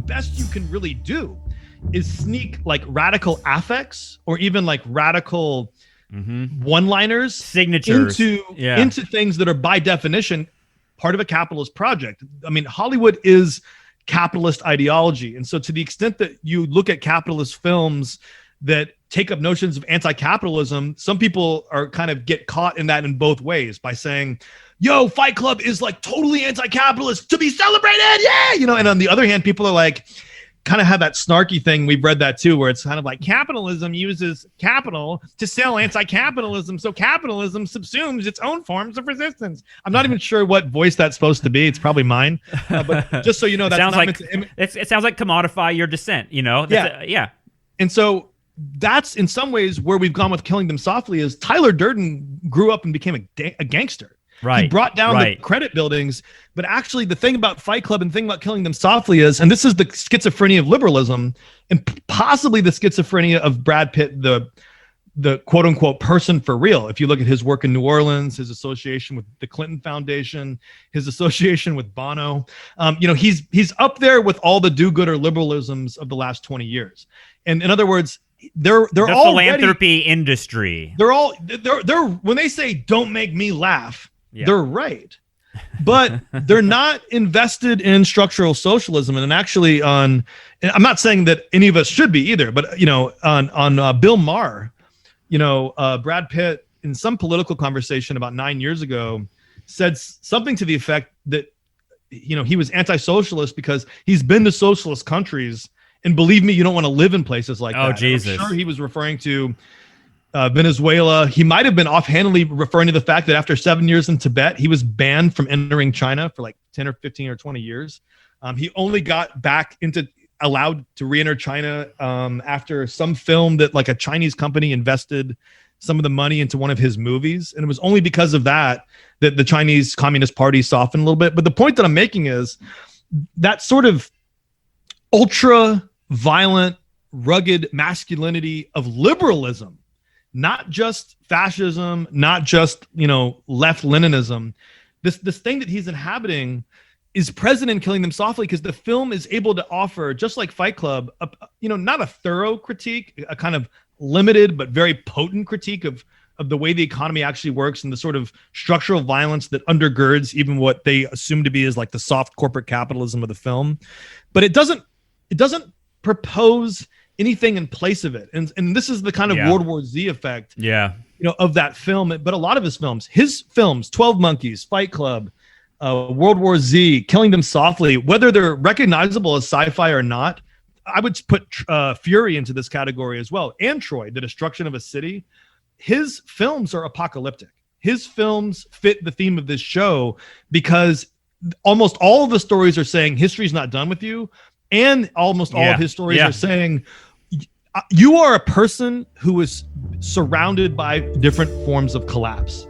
best you can really do is sneak like radical affects or even like radical one-liners, signatures into things that are by definition part of a capitalist project. I mean, Hollywood is capitalist ideology. And so to the extent that you look at capitalist films that take up notions of anti-capitalism, some people are kind of get caught in that in both ways by saying, yo, Fight Club is like totally anti-capitalist to be celebrated. Yeah. You know, and on the other hand, people are like, kind of have that snarky thing. We've read that too, where it's kind of like capitalism uses capital to sell anti-capitalism. So capitalism subsumes its own forms of resistance. I'm not even sure what voice that's supposed to be. It's probably mine. But just so you know, that's sounds not like meant to it sounds like commodify your dissent, you know? Yeah. And so that's in some ways where we've gone with Killing Them Softly is Tyler Durden grew up and became a gangster. Right. He brought down the credit buildings, but actually the thing about Fight Club and the thing about Killing Them Softly is, and this is the schizophrenia of liberalism and possibly the schizophrenia of Brad Pitt, the quote unquote person for real. If you look at his work in New Orleans, his association with the Clinton Foundation, his association with Bono, you know, he's up there with all the do-gooder liberalisms of the last 20 years. And in other words, they're the all philanthropy industry. They're when they say don't make me laugh, they're right, but they're not invested in structural socialism. And actually, and I'm not saying that any of us should be either, but you know, on Bill Maher, you know, Brad Pitt in some political conversation about 9 years ago said something to the effect that, you know, he was anti-socialist because he's been to socialist countries, and believe me, you don't want to live in places like that. Jesus. I'm sure he was referring to Venezuela. He might have been offhandedly referring to the fact that after 7 years in Tibet, he was banned from entering China for like 10 or 15 or 20 years. He only got allowed to re-enter China after some film that like a Chinese company invested some of the money into one of his movies. And it was only because of that the Chinese Communist Party softened a little bit. But the point that I'm making is that sort of ultra violent, rugged masculinity of liberalism, not just fascism, not just, you know, left Leninism. This thing that he's inhabiting is present in Killing Them Softly because the film is able to offer, just like Fight Club, you know, not a thorough critique, a kind of limited but very potent critique of the way the economy actually works and the sort of structural violence that undergirds even what they assume to be is like the soft corporate capitalism of the film. But it doesn't propose anything in place of it. And this is the kind of World War Z effect, you know, of that film. But a lot of his films, 12 Monkeys, Fight Club, World War Z, Killing Them Softly, whether they're recognizable as sci-fi or not, I would put Fury into this category as well. And Troy, The Destruction of a City. His films are apocalyptic. His films fit the theme of this show because almost all of the stories are saying history's not done with you. And almost all of his stories are saying you are a person who is surrounded by different forms of collapse.